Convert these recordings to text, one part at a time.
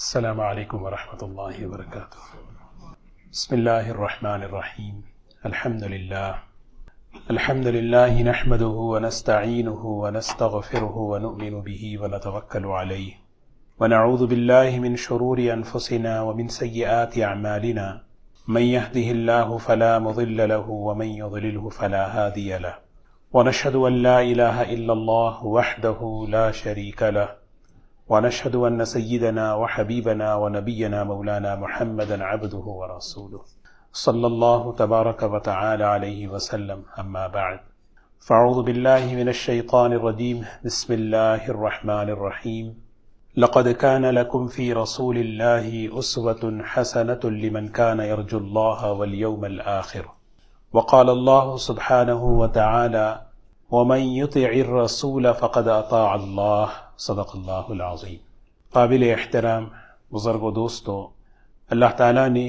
السلام علیکم ورحمۃ اللہ وبرکاتہ۔ بسم اللہ الرحمن الرحیم۔ الحمد للہ نحمده ونستعینه ونستغفره ونؤمن به ونتوکل علیہ ونعوذ باللہ من شرور انفسنا ومن سیئات اعمالنا من يهده اللہ فلا مضل له ومن يضلله فلا هادی له ونشهد ان لا الہ الا اللہ وحده لا شریک له ونشهد أن سيدنا وحبيبنا ونبينا مولانا محمدا عبده ورسوله صلى الله تبارك وتعالى عليه وسلم، أما بعد فأعوذ بالله من الشيطان الرجيم، بسم الله الرحمن الرحيم. لقد كان لكم في رسول الله أسوة حسنة لمن كان يرجو الله واليوم الآخر. وقال الله سبحانه وتعالى ومن يطع الرسول فقد أطاع الله، صدق اللہ العظیم۔ قابل احترام بزرگ و دوستو، اللہ تعالیٰ نے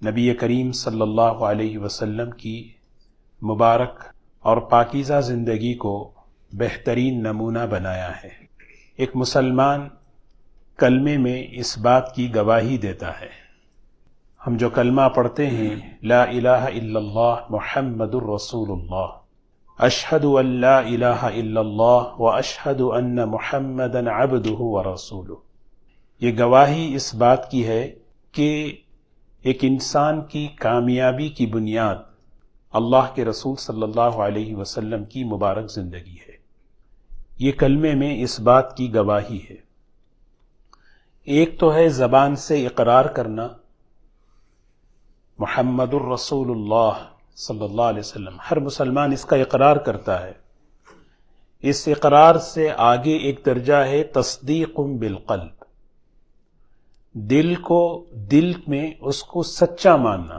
نبی کریم صلی اللہ علیہ وسلم کی مبارک اور پاکیزہ زندگی کو بہترین نمونہ بنایا ہے۔ ایک مسلمان کلمے میں اس بات کی گواہی دیتا ہے۔ ہم جو کلمہ پڑھتے ہیں، لا الہ الا اللہ محمد الرسول اللہ، اشہد ان لا الہ الا اللہ و اشہد ان محمدًا عبدہ ورسولہ، یہ گواہی اس بات کی ہے کہ ایک انسان کی کامیابی کی بنیاد اللہ کے رسول صلی اللہ علیہ وسلم کی مبارک زندگی ہے۔ یہ کلمے میں اس بات کی گواہی ہے۔ ایک تو ہے زبان سے اقرار کرنا، محمد الرسول اللہ صلی اللہ علیہ وسلم، ہر مسلمان اس کا اقرار کرتا ہے۔ اس اقرار سے آگے ایک درجہ ہے تصدیق بالقلب، دل میں اس کو سچا ماننا،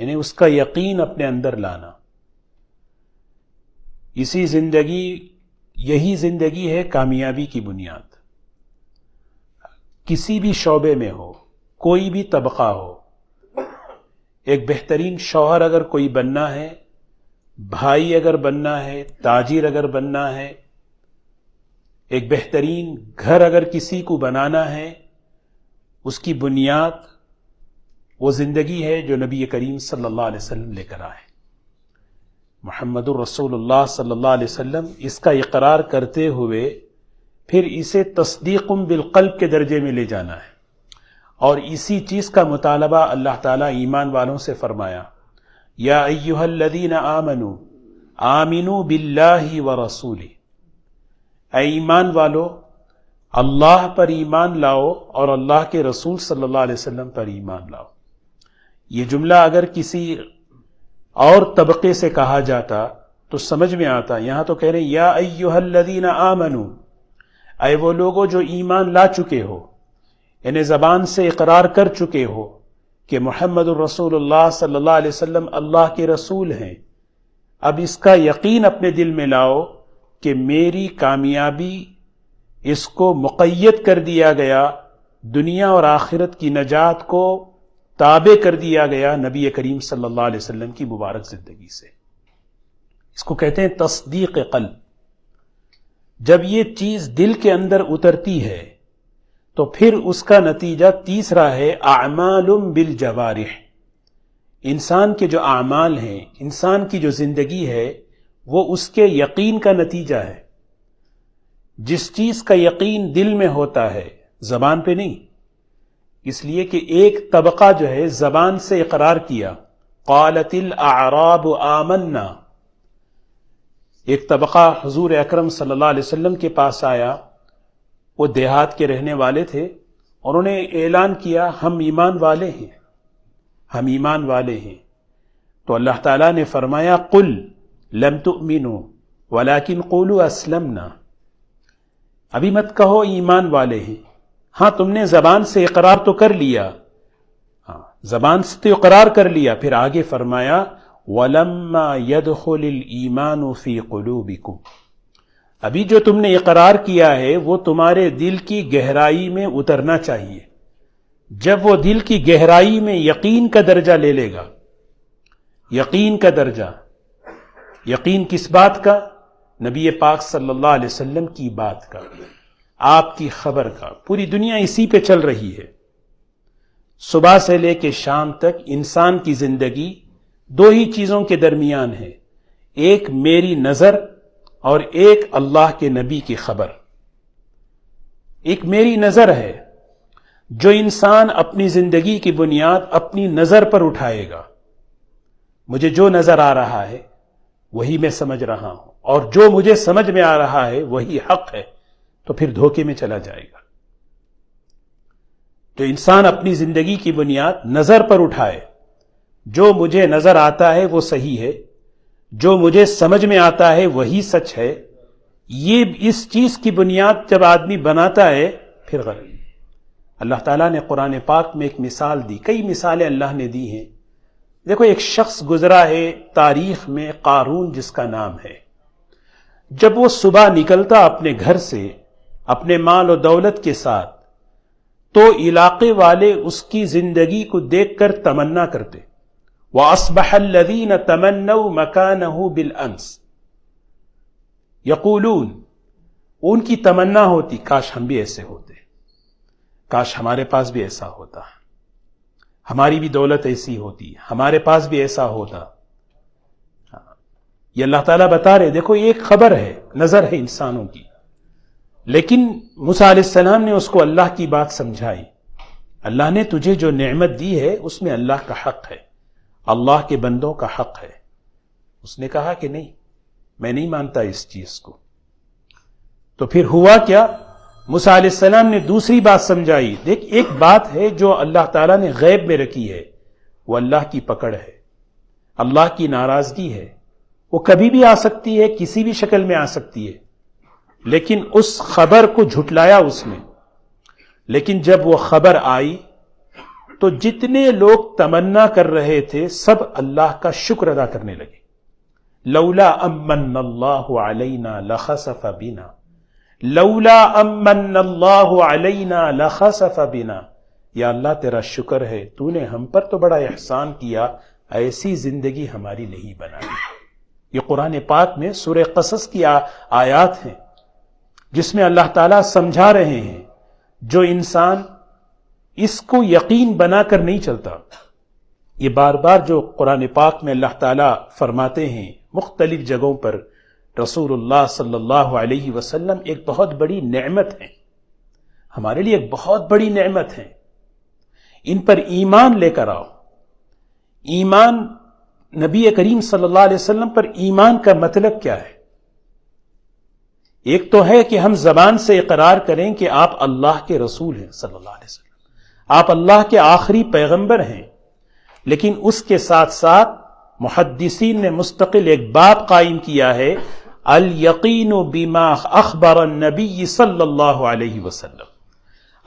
یعنی اس کا یقین اپنے اندر لانا۔ یہی زندگی ہے کامیابی کی بنیاد۔ کسی بھی شعبے میں ہو، کوئی بھی طبقہ ہو، ایک بہترین شوہر اگر کوئی بننا ہے، بھائی اگر بننا ہے، تاجر اگر بننا ہے، ایک بہترین گھر اگر کسی کو بنانا ہے، اس کی بنیاد وہ زندگی ہے جو نبی کریم صلی اللہ علیہ وسلم لے کر آئے۔ محمد الرسول اللہ صلی اللہ علیہ وسلم اس کا اقرار کرتے ہوئے پھر اسے تصدیق بالقلب کے درجے میں لے جانا ہے، اور اسی چیز کا مطالبہ اللہ تعالیٰ ایمان والوں سے فرمایا، یا ایہا الذین آمنوا آمنوا باللہ ورسولہ، اے ایمان والو اللہ پر ایمان لاؤ اور اللہ کے رسول صلی اللہ علیہ وسلم پر ایمان لاؤ۔ یہ جملہ اگر کسی اور طبقے سے کہا جاتا تو سمجھ میں آتا، یہاں تو کہہ رہے ہیں یا ایہا الذین آمنوا، اے وہ لوگوں جو ایمان لا چکے ہو، یعنی زبان سے اقرار کر چکے ہو کہ محمد الرسول اللہ صلی اللہ علیہ وسلم اللہ کے رسول ہیں، اب اس کا یقین اپنے دل میں لاؤ کہ میری کامیابی اس کو مقید کر دیا گیا، دنیا اور آخرت کی نجات کو تابع کر دیا گیا نبی کریم صلی اللہ علیہ وسلم کی مبارک زندگی سے۔ اس کو کہتے ہیں تصدیق قلب۔ جب یہ چیز دل کے اندر اترتی ہے تو پھر اس کا نتیجہ تیسرا ہے اعمال بالجوارح۔ انسان کے جو اعمال ہیں، انسان کی جو زندگی ہے، وہ اس کے یقین کا نتیجہ ہے۔ جس چیز کا یقین دل میں ہوتا ہے، زبان پہ نہیں، اس لیے کہ ایک طبقہ جو ہے زبان سے اقرار کیا، قالت الاعراب آمنا، ایک طبقہ حضور اکرم صلی اللہ علیہ وسلم کے پاس آیا، وہ دیہات کے رہنے والے تھے، اور انہوں نے اعلان کیا ہم ایمان والے ہیں، ہم ایمان والے ہیں۔ تو اللہ تعالیٰ نے فرمایا قل لم تؤمنوا ولکن قولوا اسلمنا، ابھی مت کہو ایمان والے ہیں، ہاں تم نے زبان سے اقرار تو کر لیا، ہاں زبان سے تو اقرار کر لیا، پھر آگے فرمایا ولما يدخل الایمان فی قلوبکم، ابھی جو تم نے اقرار کیا ہے وہ تمہارے دل کی گہرائی میں اترنا چاہیے۔ جب وہ دل کی گہرائی میں یقین کا درجہ لے لے گا، یقین کا درجہ، یقین کس بات کا؟ نبی پاک صلی اللہ علیہ وسلم کی بات کا، آپ کی خبر کا۔ پوری دنیا اسی پہ چل رہی ہے، صبح سے لے کے شام تک انسان کی زندگی دو ہی چیزوں کے درمیان ہے، ایک میری نظر اور ایک اللہ کے نبی کی خبر۔ ایک میری نظر ہے، جو انسان اپنی زندگی کی بنیاد اپنی نظر پر اٹھائے گا، مجھے جو نظر آ رہا ہے وہی میں سمجھ رہا ہوں، اور جو مجھے سمجھ میں آ رہا ہے وہی حق ہے، تو پھر دھوکے میں چلا جائے گا۔ جو انسان اپنی زندگی کی بنیاد نظر پر اٹھائے، جو مجھے نظر آتا ہے وہ صحیح ہے، جو مجھے سمجھ میں آتا ہے وہی سچ ہے، یہ اس چیز کی بنیاد جب آدمی بناتا ہے پھر غلط۔ اللہ تعالیٰ نے قرآن پاک میں ایک مثال دی، کئی مثالیں اللہ نے دی ہیں۔ دیکھو، ایک شخص گزرا ہے تاریخ میں، قارون جس کا نام ہے۔ جب وہ صبح نکلتا اپنے گھر سے اپنے مال و دولت کے ساتھ، تو علاقے والے اس کی زندگی کو دیکھ کر تمنا کرتے، وَأَصْبَحَ الَّذِينَ تَمَنَّوْا مَكَانَهُ بِالْأَمْسِ يَقُولُونَ، ان کی تمنا ہوتی کاش ہم بھی ایسے ہوتے، کاش ہمارے پاس بھی ایسا ہوتا، ہماری بھی دولت ایسی ہوتی، ہمارے پاس بھی ایسا ہوتا۔ یہ اللہ تعالیٰ بتا رہے، دیکھو یہ ایک خبر ہے، نظر ہے انسانوں کی، لیکن موسیٰ علیہ السلام نے اس کو اللہ کی بات سمجھائی۔ اللہ نے تجھے جو نعمت دی ہے اس میں اللہ کا حق ہے، اللہ کے بندوں کا حق ہے۔ اس نے کہا کہ نہیں، میں نہیں مانتا اس چیز کو۔ تو پھر ہوا کیا؟ موسیٰ علیہ السلام نے دوسری بات سمجھائی۔ دیکھ، ایک بات ہے جو اللہ تعالیٰ نے غیب میں رکھی ہے، وہ اللہ کی پکڑ ہے، اللہ کی ناراضگی ہے۔ وہ کبھی بھی آ سکتی ہے، کسی بھی شکل میں آ سکتی ہے، لیکن اس خبر کو جھٹلایا اس نے۔ لیکن جب وہ خبر آئی تو جتنے لوگ تمنا کر رہے تھے سب اللہ کا شکر ادا کرنے لگے۔ لولا امن اللہ علینا لخسف بنا، لولا امن اللہ علینا لخسف بنا، یا اللہ تیرا شکر ہے، تو نے ہم پر تو بڑا احسان کیا، ایسی زندگی ہماری نہیں بنائی۔ یہ قرآن پاک میں سورہ قصص کی آیات ہیں جس میں اللہ تعالیٰ سمجھا رہے ہیں، جو انسان اس کو یقین بنا کر نہیں چلتا۔ یہ بار بار جو قرآن پاک میں اللہ تعالیٰ فرماتے ہیں مختلف جگہوں پر، رسول اللہ صلی اللہ علیہ وسلم ایک بہت بڑی نعمت ہے، ہمارے لیے ایک بہت بڑی نعمت ہے، ان پر ایمان لے کر آؤ۔ ایمان، نبی کریم صلی اللہ علیہ وسلم پر ایمان کا مطلب کیا ہے؟ ایک تو ہے کہ ہم زبان سے اقرار کریں کہ آپ اللہ کے رسول ہیں صلی اللہ علیہ وسلم، آپ اللہ کے آخری پیغمبر ہیں، لیکن اس کے ساتھ ساتھ محدثین نے مستقل ایک باب قائم کیا ہے، الیقین بما اخبر النبی صلی اللہ علیہ وسلم۔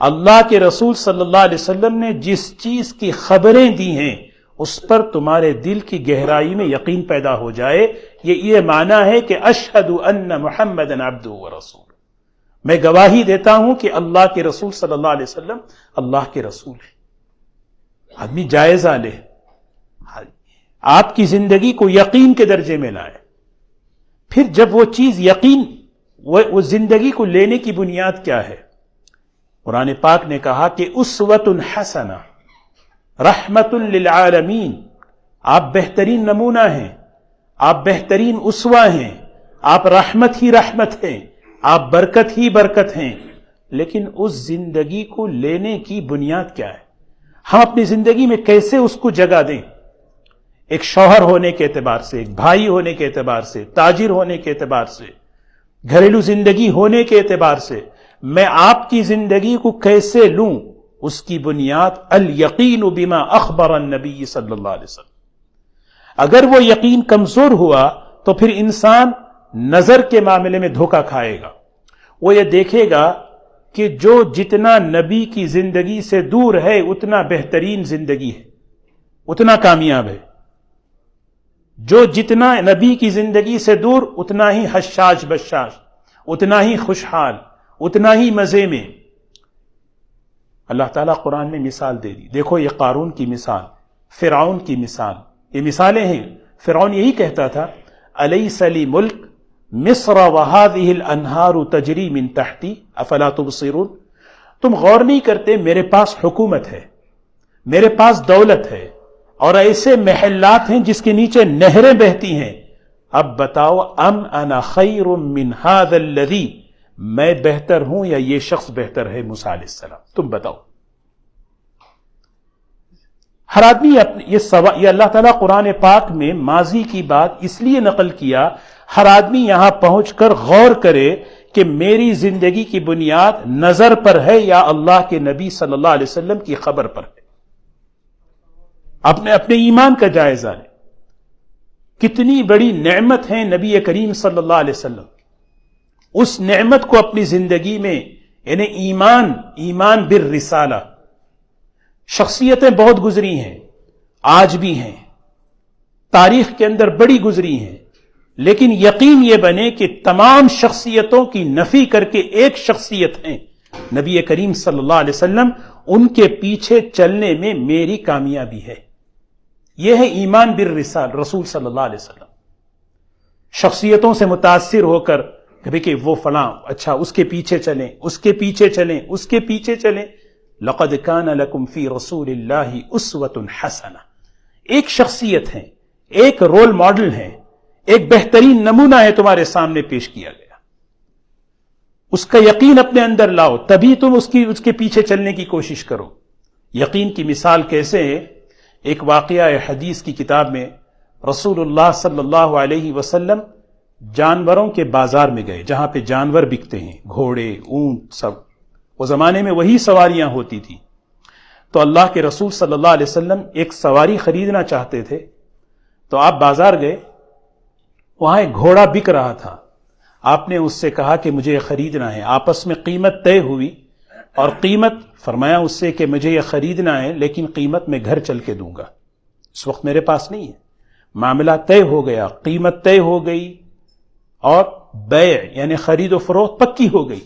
اللہ کے رسول صلی اللہ علیہ وسلم نے جس چیز کی خبریں دی ہیں اس پر تمہارے دل کی گہرائی میں یقین پیدا ہو جائے۔ یہ معنی ہے کہ اشہد ان محمدًا عبدہ ورسولہ، میں گواہی دیتا ہوں کہ اللہ کے رسول صلی اللہ علیہ وسلم اللہ کے رسول ہیں۔ آدمی جائزہ لے، آپ کی زندگی کو یقین کے درجے میں لائے، پھر جب وہ چیز یقین، وہ زندگی کو لینے کی بنیاد کیا ہے؟ قرآن پاک نے کہا کہ اسوۃ حسنہ رحمت للعالمین، آپ بہترین نمونہ ہیں، آپ بہترین اسوہ ہیں، آپ رحمت ہی رحمت ہیں، آپ برکت ہی برکت ہیں۔ لیکن اس زندگی کو لینے کی بنیاد کیا ہے؟ ہم اپنی زندگی میں کیسے اس کو جگہ دیں؟ ایک شوہر ہونے کے اعتبار سے، ایک بھائی ہونے کے اعتبار سے، تاجر ہونے کے اعتبار سے، گھریلو زندگی ہونے کے اعتبار سے، میں آپ کی زندگی کو کیسے لوں؟ اس کی بنیاد الیقین بما اخبر النبی صلی اللہ علیہ وسلم۔ اگر وہ یقین کمزور ہوا تو پھر انسان نظر کے معاملے میں دھوکہ کھائے گا۔ وہ یہ دیکھے گا کہ جو جتنا نبی کی زندگی سے دور ہے اتنا بہترین زندگی ہے، اتنا کامیاب ہے، جو جتنا نبی کی زندگی سے دور اتنا ہی حشاش بشاش، اتنا ہی خوشحال، اتنا ہی مزے میں۔ اللہ تعالیٰ قرآن میں مثال دے دی، دیکھو یہ قارون کی مثال، فرعون کی مثال، یہ مثالیں ہیں۔ فرعون یہی کہتا تھا، الیس لی ملک مصر وہذہ الانہار تجری من تحتی افلا تبصرون، تم غور نہیں کرتے میرے پاس حکومت ہے، میرے پاس دولت ہے اور ایسے محلات ہیں جس کے نیچے نہریں بہتی ہیں، اب بتاؤ ام انا خیر من هذا الذی، میں بہتر ہوں یا یہ شخص بہتر ہے موسیٰ علیہ السلام، تم بتاؤ۔ ہر آدمی یہ اللہ تعالیٰ قرآن پاک میں ماضی کی بات اس لیے نقل کیا، ہر آدمی یہاں پہنچ کر غور کرے کہ میری زندگی کی بنیاد نظر پر ہے یا اللہ کے نبی صلی اللہ علیہ وسلم کی خبر پر ہے۔ اپنے ایمان کا جائزہ لیں، کتنی بڑی نعمت ہے نبی کریم صلی اللہ علیہ وسلم، اس نعمت کو اپنی زندگی میں، یعنی ایمان بالرسالہ۔ شخصیتیں بہت گزری ہیں، آج بھی ہیں، تاریخ کے اندر بڑی گزری ہیں، لیکن یقین یہ بنے کہ تمام شخصیتوں کی نفی کر کے ایک شخصیت ہیں نبی کریم صلی اللہ علیہ وسلم، ان کے پیچھے چلنے میں میری کامیابی ہے۔ یہ ہے ایمان بالرسال، رسول صلی اللہ علیہ وسلم۔ شخصیتوں سے متاثر ہو کر کہ وہ فلاں، اچھا اس کے پیچھے چلیں، اس کے پیچھے چلیں، اس کے پیچھے چلیں۔ لقد کان لکم فی رسول اللہ اسوۃ حسنہ، ایک شخصیت ہے، ایک رول ماڈل ہے، ایک بہترین نمونہ ہے تمہارے سامنے پیش کیا گیا، اس کا یقین اپنے اندر لاؤ، تبھی تم اس کے پیچھے چلنے کی کوشش کرو۔ یقین کی مثال کیسے ہے؟ ایک واقعہ حدیث کی کتاب میں رسول اللہ صلی اللہ علیہ وسلم جانوروں کے بازار میں گئے، جہاں پہ جانور بکتے ہیں، گھوڑے، اونٹ، سب، وہ زمانے میں وہی سواریاں ہوتی تھی۔ تو اللہ کے رسول صلی اللہ علیہ وسلم ایک سواری خریدنا چاہتے تھے، تو آپ بازار گئے، وہاں ایک گھوڑا بک رہا تھا، آپ نے اس سے کہا کہ مجھے یہ خریدنا ہے، آپس میں قیمت طے ہوئی، اور قیمت فرمایا اس سے کہ مجھے یہ خریدنا ہے لیکن قیمت میں گھر چل کے دوں گا، اس وقت میرے پاس نہیں ہے۔ معاملہ طے ہو گیا، قیمت طے ہو گئی، اور بیع یعنی خرید و فروخت پکی ہو گئی۔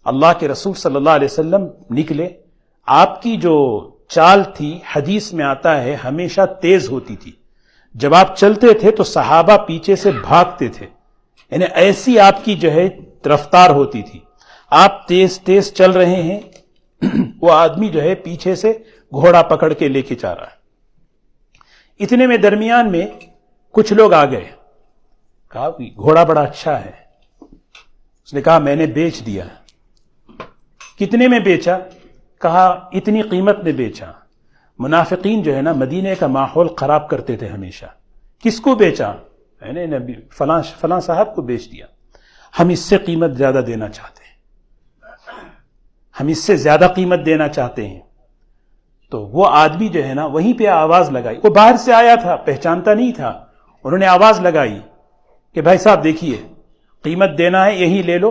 اللہ کے رسول صلی اللہ علیہ وسلم نکلے، آپ کی جو چال تھی حدیث میں آتا ہے ہمیشہ تیز ہوتی تھی، جب آپ چلتے تھے تو صحابہ پیچھے سے بھاگتے تھے، یعنی ایسی آپ کی جو ہے رفتار ہوتی تھی، آپ تیز تیز چل رہے ہیں، وہ آدمی جو ہے پیچھے سے گھوڑا پکڑ کے لے کے جا رہا ہے۔ اتنے میں درمیان میں کچھ لوگ آ گئے، کہا گھوڑا بڑا اچھا ہے، اس نے کہا میں نے بیچ دیا۔ کتنے میں بیچا؟ کہا اتنی قیمت میں بیچا۔ منافقین جو ہے نا مدینے کا ماحول خراب کرتے تھے ہمیشہ، کس کو بیچا؟ میں نے نبی فلاں صاحب کو بیچ دیا، ہم اس سے قیمت زیادہ دینا چاہتے ہیں، ہم اس سے زیادہ قیمت دینا چاہتے ہیں۔ تو وہ آدمی جو ہے نا وہیں پہ آواز لگائی، وہ باہر سے آیا تھا، پہچانتا نہیں تھا، انہوں نے آواز لگائی کہ بھائی صاحب دیکھیے، قیمت دینا ہے یہی لے لو،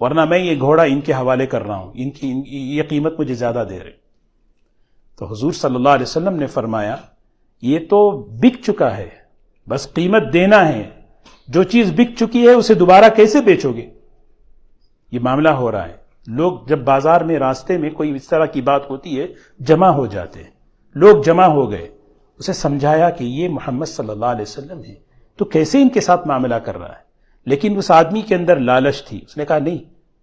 ورنہ میں یہ گھوڑا ان کے حوالے کر رہا ہوں، یہ قیمت مجھے زیادہ دے رہے۔ تو حضور صلی اللہ علیہ وسلم نے فرمایا یہ تو بک چکا ہے، بس قیمت دینا ہے، جو چیز بک چکی ہے اسے دوبارہ کیسے بیچو گے؟ یہ معاملہ ہو رہا ہے، لوگ جب بازار میں راستے میں کوئی اس طرح کی بات ہوتی ہے جمع ہو جاتے ہیں، لوگ جمع ہو گئے، اسے سمجھایا کہ یہ محمد صلی اللہ علیہ وسلم ہے، تو کیسے ان کے ساتھ معاملہ کر رہا ہے؟ لیکن اس آدمی کے اندر لالچ تھی، اس نے کہا نہیں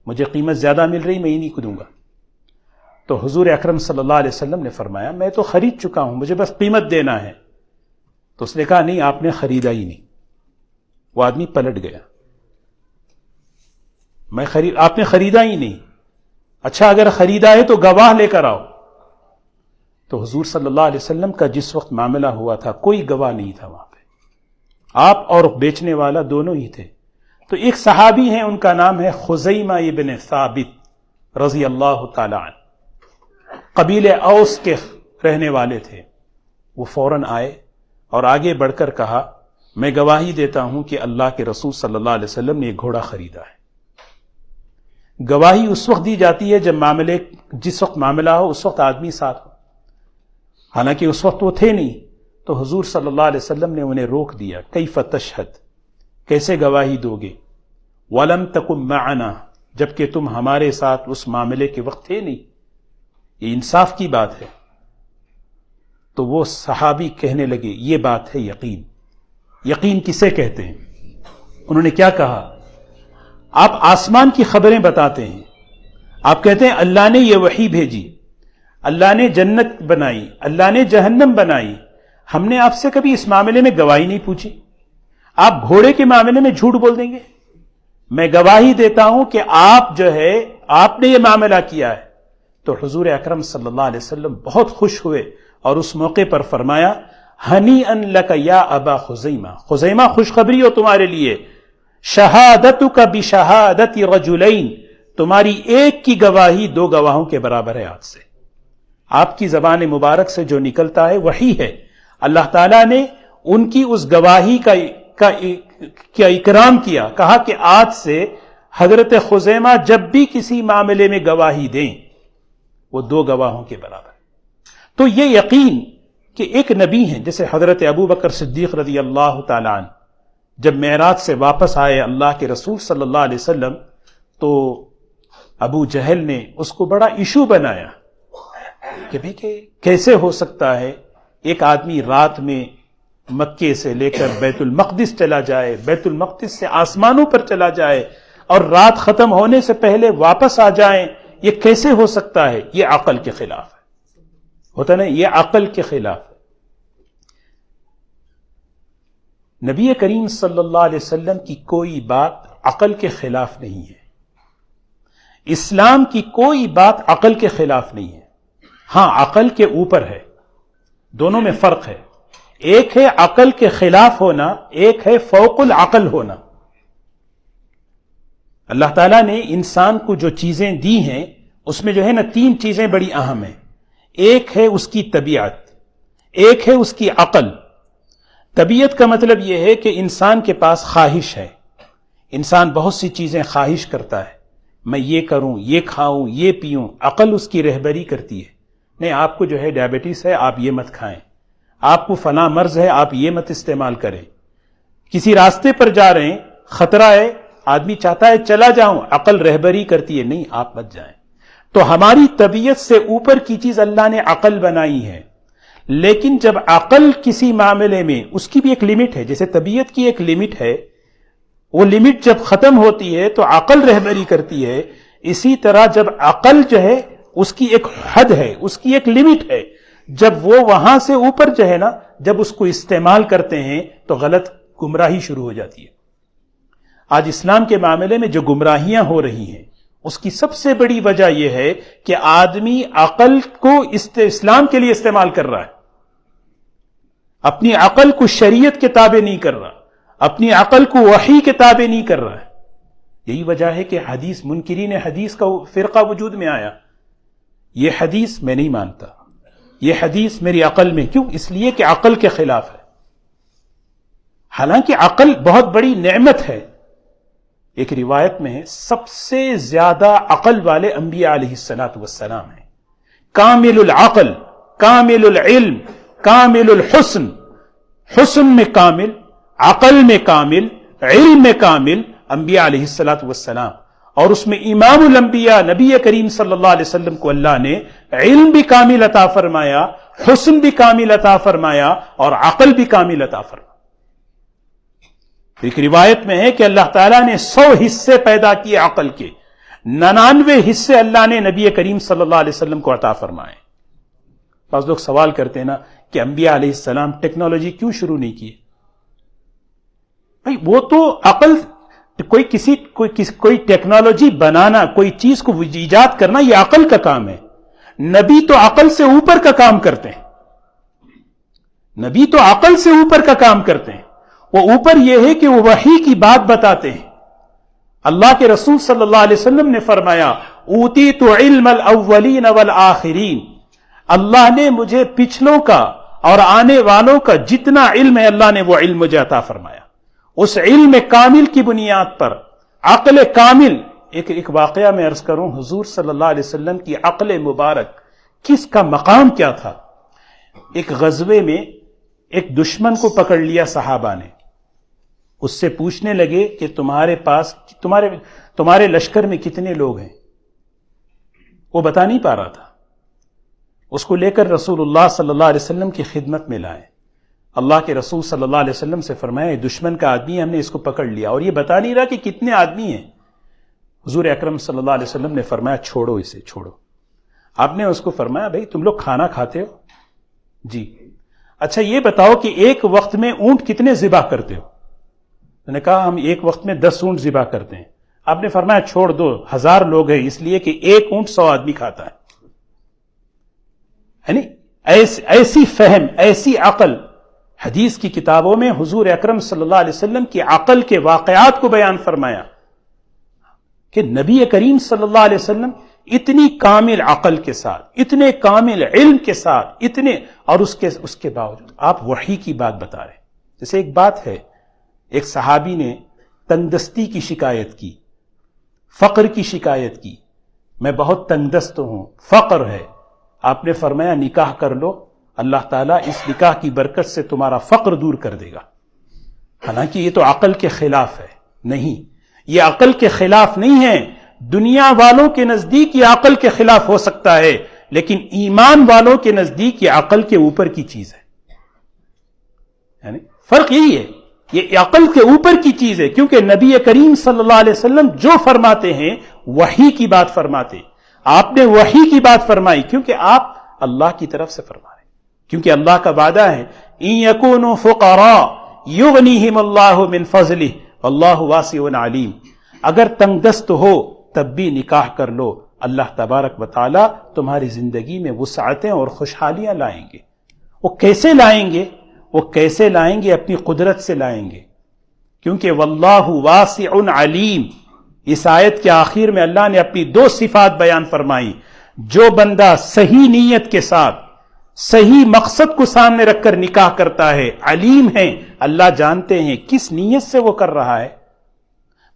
مجھے قیمت زیادہ مل رہی، میں ہی نہیں دوں گا۔ تو حضور اکرم صلی اللہ علیہ وسلم نے فرمایا میں تو خرید چکا ہوں، مجھے بس قیمت دینا ہے۔ تو اس نے کہا نہیں آپ نے خریدا ہی نہیں۔ وہ آدمی پلٹ گیا، آپ نے خریدا ہی نہیں، اچھا اگر خریدا ہے تو گواہ لے کر آؤ۔ تو حضور صلی اللہ علیہ وسلم کا جس وقت معاملہ ہوا تھا کوئی گواہ نہیں تھا وہاں پہ، آپ اور بیچنے والا دونوں ہی تھے۔ تو ایک صحابی ہیں ان کا نام ہے خزیمہ ابن ثابت رضی اللہ تعالی عنہ، قبیلے اوس کے رہنے والے تھے۔ وہ فوراً آئے اور آگے بڑھ کر کہا میں گواہی دیتا ہوں کہ اللہ کے رسول صلی اللہ علیہ وسلم نے ایک گھوڑا خریدا ہے۔ گواہی اس وقت دی جاتی ہے جب جس وقت معاملہ ہو اس وقت آدمی ساتھ ہو، حالانکہ اس وقت وہ تھے نہیں۔ تو حضور صلی اللہ علیہ وسلم نے انہیں روک دیا، کیف تشہد، کیسے گواہی دو گے؟ وَلَمْ تَكُمْ مَعَنَا، جبکہ تم ہمارے ساتھ اس معاملے کے وقت تھے نہیں، یہ انصاف کی بات ہے۔ تو وہ صحابی کہنے لگے یہ بات ہے یقین۔ یقین کسے کہتے ہیں؟ انہوں نے کیا کہا؟ آپ آسمان کی خبریں بتاتے ہیں، آپ کہتے ہیں اللہ نے یہ وحی بھیجی، اللہ نے جنت بنائی، اللہ نے جہنم بنائی، ہم نے آپ سے کبھی اس معاملے میں گواہی نہیں پوچھی؟ آپ گھوڑے کے معاملے میں جھوٹ بول دیں گے؟ میں گواہی دیتا ہوں کہ آپ نے یہ معاملہ کیا ہے۔ تو حضور اکرم صلی اللہ علیہ وسلم بہت خوش ہوئے اور اس موقع پر فرمایا، ہنیئن لک یا ابا خزیمہ، خزیمہ خوشخبری ہو تمہارے لیے، شہادتک بشہادت رجلین، تمہاری ایک کی گواہی دو گواہوں کے برابر ہے آج سے۔ آپ کی زبان مبارک سے جو نکلتا ہے وہی ہے۔ اللہ تعالیٰ نے ان کی اس گواہی کا اکرام کیا، کہا کہ آج سے حضرت خزیمہ جب بھی کسی معاملے میں گواہی دیں وہ دو گواہوں کے برابر۔ تو یہ یقین کہ ایک نبی ہیں جیسے حضرت ابو بکر صدیق رضی اللہ تعالیٰ عنہ، جب معراج سے واپس آئے اللہ کے رسول صلی اللہ علیہ وسلم، تو ابو جہل نے اس کو بڑا ایشو بنایا کہ کیسے ہو سکتا ہے ایک آدمی رات میں مکے سے لے کر بیت المقدس چلا جائے، بیت المقدس سے آسمانوں پر چلا جائے اور رات ختم ہونے سے پہلے واپس آ جائیں، یہ کیسے ہو سکتا ہے؟ یہ عقل کے خلاف ہے، ہوتا نا، یہ عقل کے خلاف ہے۔ نبی کریم صلی اللہ علیہ وسلم کی کوئی بات عقل کے خلاف نہیں ہے، اسلام کی کوئی بات عقل کے خلاف نہیں ہے۔ ہاں عقل کے اوپر ہے، دونوں میں فرق ہے، ایک ہے عقل کے خلاف ہونا، ایک ہے فوق العقل ہونا۔ اللہ تعالیٰ نے انسان کو جو چیزیں دی ہیں اس میں نا تین چیزیں بڑی اہم ہیں، ایک ہے اس کی طبیعت، ایک ہے اس کی عقل۔ طبیعت کا مطلب یہ ہے کہ انسان کے پاس خواہش ہے، انسان بہت سی چیزیں خواہش کرتا ہے، میں یہ کروں، یہ کھاؤں، یہ پیوں، عقل اس کی رہبری کرتی ہے، نہیں آپ کو ڈائبٹیز ہے، آپ یہ مت کھائیں، آپ کو فلاں مرض ہے، آپ یہ مت استعمال کریں، کسی راستے پر جا رہے ہیں، خطرہ ہے، آدمی چاہتا ہے چلا جاؤں، عقل رہبری کرتی ہے، نہیں آپ مت جائیں۔ تو ہماری طبیعت سے اوپر کی چیز اللہ نے عقل بنائی ہے، لیکن جب عقل کسی معاملے میں، اس کی بھی ایک لمٹ ہے، جیسے طبیعت کی ایک لمٹ ہے، وہ لمٹ جب ختم ہوتی ہے تو عقل رہبری کرتی ہے، اسی طرح جب عقل اس کی ایک حد ہے، اس کی ایک لمٹ ہے، جب وہ وہاں سے اوپر نا جب اس کو استعمال کرتے ہیں تو غلط گمراہی شروع ہو جاتی ہے۔ آج اسلام کے معاملے میں جو گمراہیاں ہو رہی ہیں اس کی سب سے بڑی وجہ یہ ہے کہ آدمی عقل کو اسلام کے لیے استعمال کر رہا ہے، اپنی عقل کو شریعت کے تابع نہیں کر رہا، اپنی عقل کو وحی کے تابع نہیں کر رہا ہے۔ یہی وجہ ہے کہ حدیث، منکرین حدیث کا فرقہ وجود میں آیا، یہ حدیث میں نہیں مانتا، یہ حدیث میری عقل میں، کیوں؟ اس لیے کہ عقل کے خلاف ہے، حالانکہ عقل بہت بڑی نعمت ہے۔ ایک روایت میں ہے سب سے زیادہ عقل والے انبیاء علیہ الصلوۃ والسلام ہیں، کامل العقل، کامل العلم، کامل الحسن، حسن میں کامل، عقل میں کامل، علم میں کامل، انبیاء علیہ الصلوۃ والسلام۔ اور اس میں امام الانبیاء نبی کریم صلی اللہ علیہ وسلم کو اللہ نے علم بھی کامل عطا فرمایا، حسن بھی کامل عطا فرمایا اور عقل بھی کامل عطا فرمایا۔ ایک روایت میں ہے کہ اللہ تعالیٰ نے 100 حصے پیدا کیے عقل کے، 99 حصے اللہ نے نبی کریم صلی اللہ علیہ وسلم کو عطا فرمائے۔ بعض لوگ سوال کرتے ہیں نا کہ انبیاء علیہ السلام ٹیکنالوجی کیوں شروع نہیں کی؟ بھائی وہ تو عقل، کوئی ٹیکنالوجی بنانا، کوئی چیز کو ایجاد کرنا، یہ عقل کا کام ہے۔ نبی تو عقل سے اوپر کا کام کرتے ہیں، نبی تو عقل سے اوپر کا کام کرتے ہیں۔ وہ اوپر یہ ہے کہ وہ وحی کی بات بتاتے ہیں۔ اللہ کے رسول صلی اللہ علیہ وسلم نے فرمایا، اوتیت علم الاولین والآخرین، اللہ نے مجھے پچھلوں کا اور آنے والوں کا جتنا علم ہے اللہ نے وہ علم مجھے عطا فرمایا۔ اس علم کامل کی بنیاد پر عقل کامل، ایک واقعہ میں عرض کروں، حضور صلی اللہ علیہ وسلم کی عقل مبارک کس کا مقام کیا تھا۔ ایک غزوے میں ایک دشمن کو پکڑ لیا صحابہ نے، اس سے پوچھنے لگے کہ تمہارے لشکر میں کتنے لوگ ہیں؟ وہ بتا نہیں پا رہا تھا۔ اس کو لے کر رسول اللہ صلی اللہ علیہ وسلم کی خدمت میں لائے۔ اللہ کے رسول صلی اللہ علیہ وسلم سے فرمایا، دشمن کا آدمی ہے، ہم نے اس کو پکڑ لیا اور یہ بتا نہیں رہا کہ کتنے آدمی ہیں۔ حضور اکرم صلی اللہ علیہ وسلم نے فرمایا، چھوڑو اسے، چھوڑو۔ آپ نے اس کو فرمایا بھائی تم لوگ کھانا کھاتے ہو؟ جی. اچھا یہ بتاؤ کہ ایک وقت میں اونٹ کتنے ذبح کرتے ہو؟ میں نے کہا ہم ایک وقت میں 10 اونٹ ذبح کرتے ہیں. آپ نے فرمایا چھوڑ دو، 1000 لوگ ہیں اس لیے کہ ایک اونٹ 100 آدمی کھاتا ہے. یعنی ایسی فہم، ایسی عقل. حدیث کی کتابوں میں حضور اکرم صلی اللہ علیہ وسلم کی عقل کے واقعات کو بیان فرمایا کہ نبی کریم صلی اللہ علیہ وسلم اتنی کامل عقل کے ساتھ، اتنے کامل علم کے ساتھ، اور اس کے باوجود آپ وحی کی بات بتا رہے ہیں. جیسے ایک بات ہے، ایک صحابی نے تنگدستی کی شکایت کی، فقر کی شکایت کی. میں بہت تنگدست ہوں، فقر ہے. آپ نے فرمایا نکاح کر لو، اللہ تعالیٰ اس نکاح کی برکت سے تمہارا فقر دور کر دے گا. حالانکہ یہ تو عقل کے خلاف ہے. نہیں، یہ عقل کے خلاف نہیں ہے. دنیا والوں کے نزدیک یہ عقل کے خلاف ہو سکتا ہے، لیکن ایمان والوں کے نزدیک یہ عقل کے اوپر کی چیز ہے. یعنی فرق یہی ہے، یہ عقل کے اوپر کی چیز ہے، کیونکہ نبی کریم صلی اللہ علیہ وسلم جو فرماتے ہیں وحی کی بات فرماتے. آپ نے وحی کی بات فرمائی کیونکہ آپ اللہ کی طرف سے فرما رہے ہیں، کیونکہ اللہ کا وعدہ ہے ان یکونوا فقراء یغنیہم اللہ من فضلہ واللہ واسع علیم. اگر تنگ دست ہو تب بھی نکاح کر لو، اللہ تبارک و تعالی تمہاری زندگی میں وسعتیں اور خوشحالیاں لائیں گے. وہ کیسے لائیں گے؟ وہ کیسے لائیں گے؟ اپنی قدرت سے لائیں گے، کیونکہ واللہ واسع علیم. اس آیت کے آخر میں اللہ نے اپنی 2 صفات بیان فرمائی. جو بندہ صحیح نیت کے ساتھ صحیح مقصد کو سامنے رکھ کر نکاح کرتا ہے، علیم ہے، اللہ جانتے ہیں کس نیت سے وہ کر رہا ہے.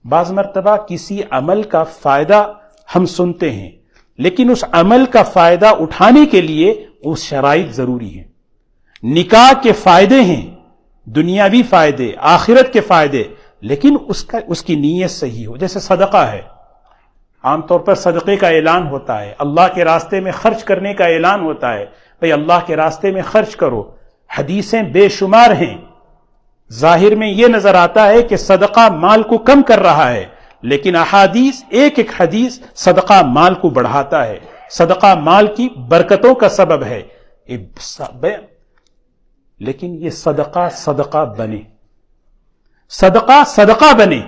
بعض مرتبہ کسی عمل کا فائدہ ہم سنتے ہیں، لیکن اس عمل کا فائدہ اٹھانے کے لیے وہ شرائط ضروری ہیں. نکاح کے فائدے ہیں، دنیاوی فائدے، آخرت کے فائدے، لیکن اس کی نیت صحیح ہو. جیسے صدقہ ہے، عام طور پر صدقے کا اعلان ہوتا ہے، اللہ کے راستے میں خرچ کرنے کا اعلان ہوتا ہے، بھئی اللہ کے راستے میں خرچ کرو. حدیثیں بے شمار ہیں. ظاہر میں یہ نظر آتا ہے کہ صدقہ مال کو کم کر رہا ہے، لیکن احادیث ایک حدیث صدقہ مال کو بڑھاتا ہے، صدقہ مال کی برکتوں کا سبب ہے. لیکن یہ صدقہ بنے، صدقہ بنے.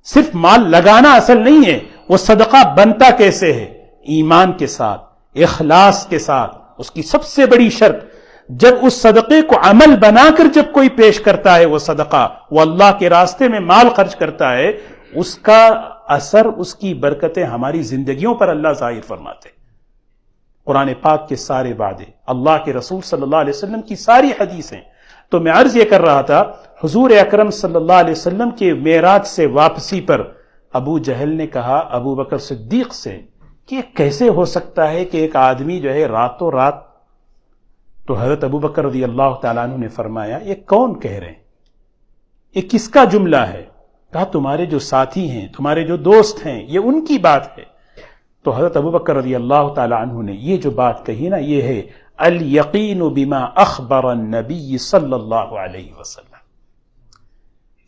صرف مال لگانا اصل نہیں ہے. وہ صدقہ بنتا کیسے ہے؟ ایمان کے ساتھ، اخلاص کے ساتھ. اس کی سب سے بڑی شرط، جب اس صدقے کو عمل بنا کر جب کوئی پیش کرتا ہے، وہ صدقہ، وہ اللہ کے راستے میں مال خرچ کرتا ہے، اس کا اثر، اس کی برکتیں ہماری زندگیوں پر اللہ ظاہر فرماتے. قرآن پاک کے سارے وعدے، اللہ کے رسول صلی اللہ علیہ وسلم کی ساری حدیثیں. تو میں عرض یہ کر رہا تھا، حضور اکرم صلی اللہ علیہ وسلم کے معراج سے واپسی پر ابو جہل نے کہا ابو بکر صدیق سے کہ کیسے ہو سکتا ہے کہ ایک آدمی جو ہے راتوں رات. تو حضرت ابو بکر رضی اللہ تعالیٰ عنہ نے فرمایا یہ کون کہہ رہے ہیں، یہ کس کا جملہ ہے؟ کہا تمہارے جو ساتھی ہیں، تمہارے جو دوست ہیں، یہ ان کی بات ہے. تو حضرت ابو بکر رضی اللہ تعالیٰ عنہ نے یہ جو بات کہی نا، یہ ہے الیقین بما اخبر النبی صلی اللہ علیہ وسلم.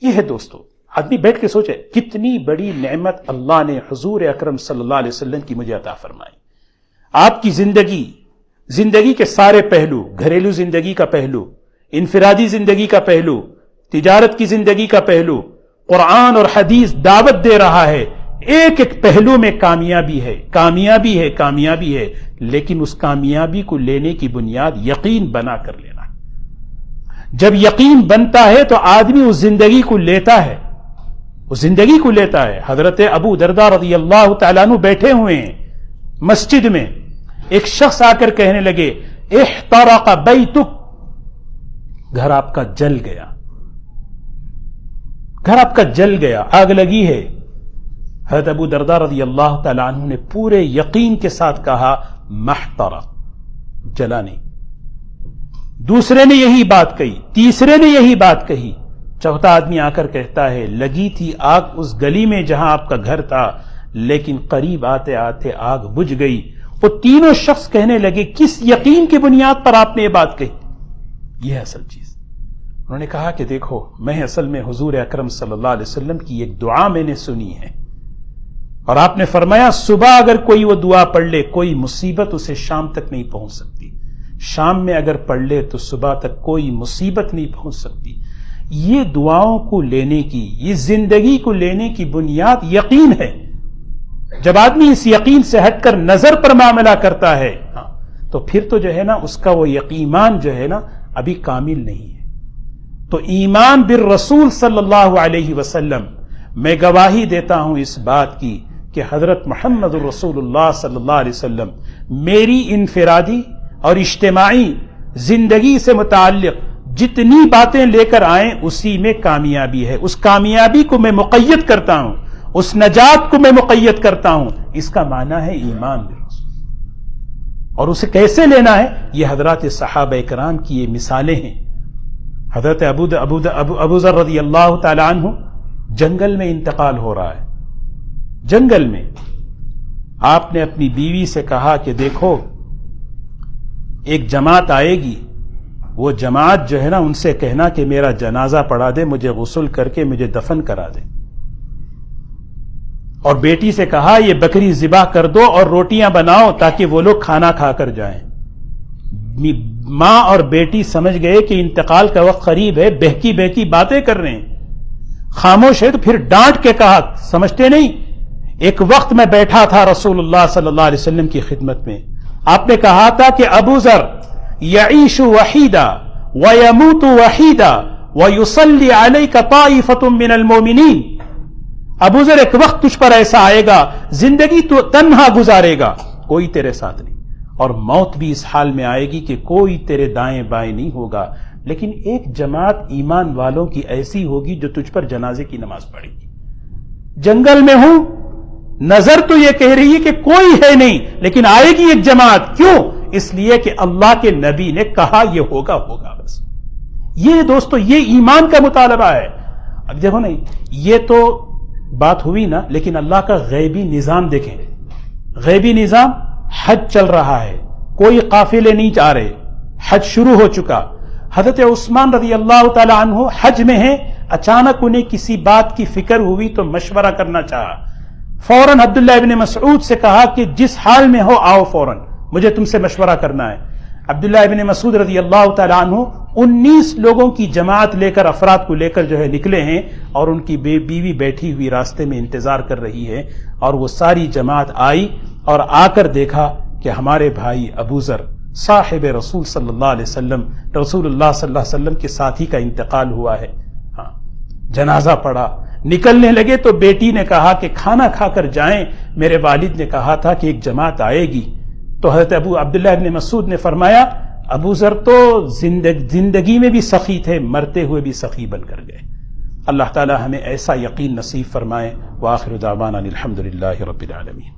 یہ ہے دوستو، آدمی بیٹھ کے سوچے کتنی بڑی نعمت اللہ نے حضور اکرم صلی اللہ علیہ وسلم کی مجھے عطا فرمائی. آپ کی زندگی کے سارے پہلو، گھریلو زندگی کا پہلو، انفرادی زندگی کا پہلو، تجارت کی زندگی کا پہلو، قرآن اور حدیث دعوت دے رہا ہے. ایک ایک پہلو میں کامیابی ہے، لیکن اس کامیابی کو لینے کی بنیاد یقین بنا کر لینا. جب یقین بنتا ہے تو آدمی اس زندگی کو لیتا ہے، حضرت ابو درداء رضی اللہ تعالیٰ عنہ بیٹھے ہوئے ہیں مسجد میں. ایک شخص آ کر کہنے لگے احترق بیتک، گھر آپ کا جل گیا، آگ لگی ہے. حضرت ابو درداء رضی اللہ تعالیٰ عنہ نے پورے یقین کے ساتھ کہا محترق، جلا نہیں. دوسرے نے یہی بات کہی، تیسرے نے یہی بات کہی. چوتھا آدمی آ کر کہتا ہے لگی تھی آگ اس گلی میں جہاں آپ کا گھر تھا، لیکن قریب آتے آتے آگ بجھ گئی. وہ تینوں شخص کہنے لگے کس یقین کی بنیاد پر آپ نے یہ بات کہی؟ یہ ہے اصل چیز. انہوں نے کہا کہ دیکھو، میں اصل میں حضور اکرم صلی اللہ علیہ وسلم کی ایک دعا میں نے سنی ہے. اور آپ نے فرمایا صبح اگر کوئی وہ دعا پڑھ لے کوئی مصیبت اسے شام تک نہیں پہنچ سکتی، شام میں اگر پڑھ لے تو صبح تک کوئی مصیبت نہیں پہنچ سکتی۔ یہ دعاؤں کو لینے کی، یہ زندگی کو لینے کی بنیاد یقین ہے۔ جب آدمی اس یقین سے ہٹ کر نظر پر معاملہ کرتا ہے تو پھر تو جو ہے نا اس کا وہ ایمان جو ہے نا ابھی کامل نہیں ہے۔ تو ایمان بالرسول صلی اللہ علیہ وسلم، میں گواہی دیتا ہوں اس بات کی کہ حضرت محمد الرسول اللہ صلی اللہ علیہ وسلم میری انفرادی اور اجتماعی زندگی سے متعلق جتنی باتیں لے کر آئیں اسی میں کامیابی ہے۔ اس کامیابی کو میں مقید کرتا ہوں، اس نجات کو میں مقید کرتا ہوں۔ اس کا معنی ہے ایمان بالرسول۔ اور اسے کیسے لینا ہے؟ یہ حضرات صحابہ کرام کی یہ مثالیں ہیں۔ حضرت ابو ذر رضی اللہ تعالی عنہ جنگل میں انتقال ہو رہا ہے، جنگل میں آپ نے اپنی بیوی سے کہا کہ دیکھو ایک جماعت آئے گی، وہ جماعت جو ہے نا ان سے کہنا کہ میرا جنازہ پڑھا دے، مجھے غسل کر کے مجھے دفن کرا دے۔ اور بیٹی سے کہا یہ بکری ذبح کر دو اور روٹیاں بناؤ تاکہ وہ لوگ کھانا کھا کر جائیں۔ ماں اور بیٹی سمجھ گئے کہ انتقال کا وقت قریب ہے، بہکی بہکی باتیں کر رہے ہیں، خاموش ہے، تو پھر ڈانٹ کے کہا سمجھتے نہیں؟ ایک وقت میں بیٹھا تھا رسول اللہ صلی اللہ علیہ وسلم کی خدمت میں، آپ نے کہا تھا کہ ابو ذر یعیش وحیدا ویموت وحیدا ویصلی علیک طائفۃ من المؤمنین۔ ابو ذر ایک وقت تجھ پر ایسا آئے گا، زندگی تو تنہا گزارے گا، کوئی تیرے ساتھ نہیں، اور موت بھی اس حال میں آئے گی کہ کوئی تیرے دائیں بائیں نہیں ہوگا، لیکن ایک جماعت ایمان والوں کی ایسی ہوگی جو تجھ پر جنازے کی نماز پڑھے گی۔ جنگل میں ہوں، نظر تو یہ کہہ رہی ہے کہ کوئی ہے نہیں، لیکن آئے گی ایک جماعت، کیوں؟ اس لیے کہ اللہ کے نبی نے کہا یہ ہوگا بس۔ یہ دوستو یہ ایمان کا مطالبہ ہے۔ اب دیکھو نہیں، یہ تو بات ہوئی نا، لیکن اللہ کا غیبی نظام دیکھیں، غیبی نظام، حج چل رہا ہے، کوئی قافلے نہیں جا رہے، حج شروع ہو چکا۔ حضرت عثمان رضی اللہ تعالی عنہ حج میں ہیں، اچانک انہیں کسی بات کی فکر ہوئی تو مشورہ کرنا چاہا، فوراً عبداللہ ابن مسعود سے کہا کہ جس حال میں ہو آؤ، فوراً مجھے تم سے مشورہ کرنا ہے۔ عبداللہ ابن مسعود رضی اللہ تعالی عنہ 19 لوگوں کی جماعت لے کر، افراد کو لے کر جو ہے نکلے ہیں، اور ان کی بیوی بیٹھی ہوئی راستے میں انتظار کر رہی ہے، اور وہ ساری جماعت آئی اور آ کر دیکھا کہ ہمارے بھائی ابو ذر صاحب رسول صلی اللہ علیہ وسلم، رسول اللہ صلی اللہ علیہ وسلم کے ساتھی کا انتقال ہوا ہے، جنازہ پڑا۔ نکلنے لگے تو بیٹی نے کہا کہ کھانا کھا کر جائیں، میرے والد نے کہا تھا کہ ایک جماعت آئے گی۔ تو حضرت عبداللہ ابن مسعود نے فرمایا ابو ذر تو زندگی میں بھی سخی تھے، مرتے ہوئے بھی سخی بن کر گئے۔ اللہ تعالی ہمیں ایسا یقین نصیب فرمائے۔ وآخر دعوانا الحمدللہ رب العالمین۔